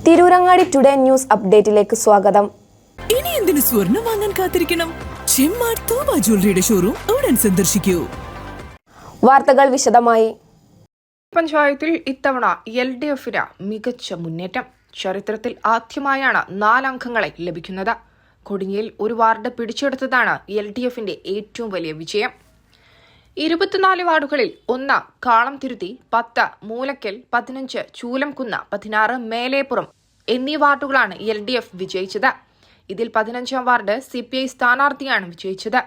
Tirurangadi today news അപ്ഡേറ്റിലേക്ക് സ്വാഗതം. ഇനി എന്തിനു സ്വർണം വാങ്ങാൻ കാത്തിരിക്കണം? ചെമ്മാട് തോമ ജ്വല്ലറിയുടെ ഷോറൂം ഉടൻ സന്ദർശിക്കൂ. വാർത്തകൾ വിശദമായി. പഞ്ചായത്തിൽ ഇത്തവണ LDFന് മികച്ച മുന്നേറ്റം. ചരിത്രത്തിൽ ആദ്യമായാണ് 4 അംഗങ്ങളെ ലഭിക്കുന്നത്. കൊടിഞ്ഞിയിൽ ഒരു വാർഡ് പിടിച്ചെടുത്തതാണ് LDFന്റെ ഏറ്റവും വലിയ വിജയം. 24 വാർഡുകളിൽ 1 കാളംതിരുത്തി, 10 മൂലക്കൽ, 15 ചൂലംകുന്ന്, 16 മേലേപ്പുറം എന്നീ വാർഡുകളാണ് LDF വിജയിച്ചത്. ഇതിൽ 15ാം വാർഡ് CPI സ്ഥാനാർത്ഥിയാണ് വിജയിച്ചത്.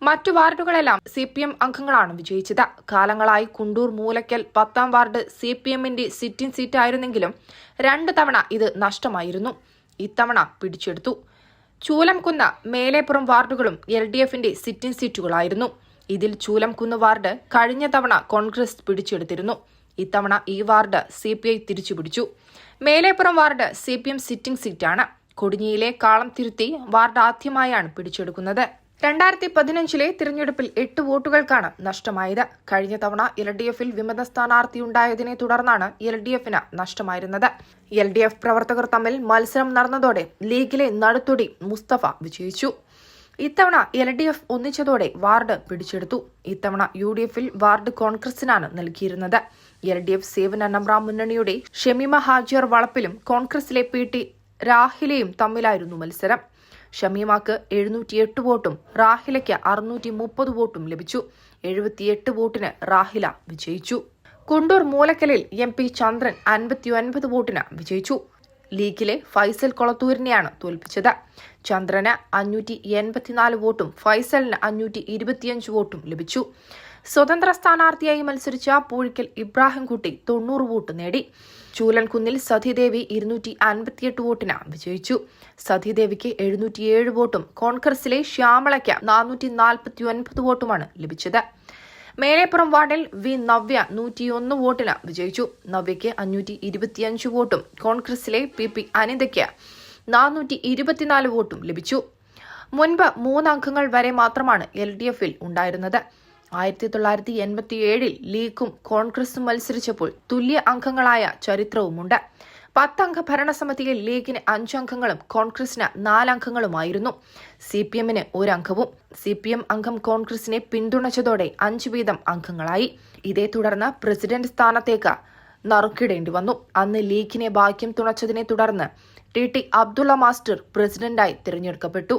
മറ്റു വാർഡുകളെല്ലാം CPM അംഗങ്ങളാണ് വിജയിച്ചത്. കാലങ്ങളായി കുണ്ടൂർ മൂലക്കൽ 10ാം വാർഡ് CPMന്റെ സിറ്റിംഗ് സീറ്റായിരുന്നെങ്കിലും 2 തവണ ഇത് നഷ്ടമായിരുന്നു. ഇത്തവണ പിടിച്ചെടുത്തു. ചൂലംകുന്ന്, മേലേപ്പുറം വാർഡുകളും LDFന്റെ സിറ്റിംഗ് സീറ്റുകളായിരുന്നു. ഇതിൽ ചൂലംകുന്ന് വാർഡ് കഴിഞ്ഞ തവണ കോൺഗ്രസ് പിടിച്ചെടുത്തിരുന്നു. ഇത്തവണ ഈ വാർഡ് CPI തിരിച്ചുപിടിച്ചു. മേലേപ്പുറം വാർഡ് CPM സിറ്റിംഗ് സീറ്റാണ്. കൊടിഞ്ഞിയിലെ കാളംതിരുത്തി വാർഡ് ആദ്യമായാണ് പിടിച്ചെടുക്കുന്നത്. 2015 തിരഞ്ഞെടുപ്പിൽ 8 വോട്ടുകൾക്കാണ് നഷ്ടമായത്. കഴിഞ്ഞ തവണ LDFൽ വിമത സ്ഥാനാർത്ഥിയുണ്ടായതിനെ തുടർന്നാണ് LDFന് നഷ്ടമായിരുന്നത്. LDF പ്രവർത്തകർ തമ്മിൽ മത്സരം നടന്നതോടെ ലീഗിലെ നടുത്തൊടി മുസ്തഫ വിജയിച്ചു. ഇത്തവണ LDF ഒന്നിച്ചതോടെ വാർഡ് പിടിച്ചെടുത്തു. ഇത്തവണ UDFൽ വാർഡ് കോൺഗ്രസിനാണ് നൽകിയിരുന്നത്. LDF സേവന നമ്ര മുന്നണിയുടെ ഷമീമ ഹാജിയർ വളപ്പിലും കോൺഗ്രസിലെ PT രാഹിലയും തമ്മിലായിരുന്നു മത്സരം. ഷമീമക്ക് 708 വോട്ടും റാഹിലയ്ക്ക് 630 വോട്ടും ലഭിച്ചു. 78 വോട്ടിന് റാഹില വിജയിച്ചു. കുണ്ടൂർ മൂലക്കലിൽ MP ചന്ദ്രൻ 59 വോട്ടിന് വിജയിച്ചു. ലീഗിലെ ഫൈസൽ കൊളത്തൂരിനെയാണ് തോൽപ്പിച്ചത്. ചന്ദ്രന് 584 വോട്ടും ഫൈസലിന് 525 വോട്ടും ലഭിച്ചു. സ്വതന്ത്ര സ്ഥാനാർത്ഥിയായി മത്സരിച്ച പൂഴിക്കൽ ഇബ്രാഹിംകുട്ടി 90 വോട്ട് നേടി. ചൂലൻകുന്നിൽ സതിദേവി 258 വോട്ടിന് വിജയിച്ചു. സതിദേവിക്ക് 707 വോട്ടും കോൺഗ്രസിലെ ശ്യാമളയ്ക്ക് 449 വോട്ടുമാണ് ലഭിച്ചത്. മേലേപ്പുറം വാർഡിൽ നവ്യ 101 വോട്ടിന് വിജയിച്ചു. നവ്യയ്ക്ക് 525 വോട്ടും കോൺഗ്രസിലെ PP അനിതയ്ക്ക് 424 വോട്ടും ലഭിച്ചു. മുൻപ് 3 അംഗങ്ങൾ വരെ മാത്രമാണ് LDFൽ ഉണ്ടായിരുന്നത്. 1987 ലീഗും കോൺഗ്രസും മത്സരിച്ചപ്പോൾ തുല്യ അംഗങ്ങളായ ചരിത്രവുമുണ്ട്. 10 അംഗ ഭരണസമിതിയിൽ ലീഗിന് 5 അംഗങ്ങളും കോൺഗ്രസിന് 4 അംഗങ്ങളുമായിരുന്നു. CPMന് 1 അംഗവും. CPM അംഗം കോൺഗ്രസിനെ പിന്തുണച്ചതോടെ 5 വീതം അംഗങ്ങളായി. ഇതേ തുടർന്ന് പ്രസിഡന്റ് സ്ഥാനത്തേക്ക് നറുക്കിടേണ്ടി വന്നു. അന്ന് ലീഗിനെ ഭാഗ്യം തുണച്ചതിനെ തുടർന്ന് TT അബ്ദുള്ള മാസ്റ്റർ പ്രസിഡന്റായി തിരഞ്ഞെടുക്കപ്പെട്ടു.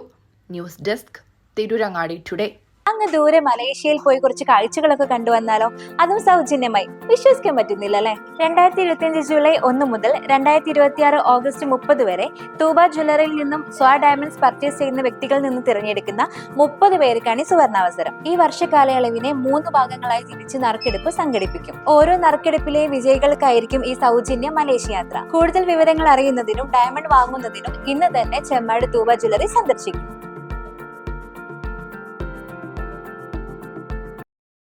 News desk, Tirurangadi today. അങ്ങ് ദൂരെ മലേഷ്യയിൽ പോയി കുറച്ച് കാഴ്ചകളൊക്കെ കണ്ടുവന്നാലോ? അതും സൗജന്യമായി. വിശ്വസിക്കാൻ പറ്റുന്നില്ല അല്ലേ? 2025 ജൂലൈ 1 മുതൽ 2026 ഓഗസ്റ്റ് 30 വരെ തൂബ ജ്വല്ലറിയിൽ നിന്നും ഡയമണ്ട്സ് പർച്ചേസ് ചെയ്യുന്ന വ്യക്തികളിൽ നിന്ന് തിരഞ്ഞെടുക്കുന്ന 30 പേർക്കാണ് ഈ സുവർണാവസരം. ഈ വർഷകാലയളവിനെ 3 ഭാഗങ്ങളായി തിരിച്ച് നറുക്കെടുപ്പ് സംഘടിപ്പിക്കും. ഓരോ നറുക്കെടുപ്പിലെ വിജയികൾക്കായിരിക്കും ഈ സൗജന്യ മലേഷ്യ യാത്ര. കൂടുതൽ വിവരങ്ങൾ അറിയുന്നതിനും ഡയമണ്ട് വാങ്ങുന്നതിനും ഇന്ന് തന്നെ ചെമ്മാട് തൂബ ജ്വല്ലറി സന്ദർശിക്കും.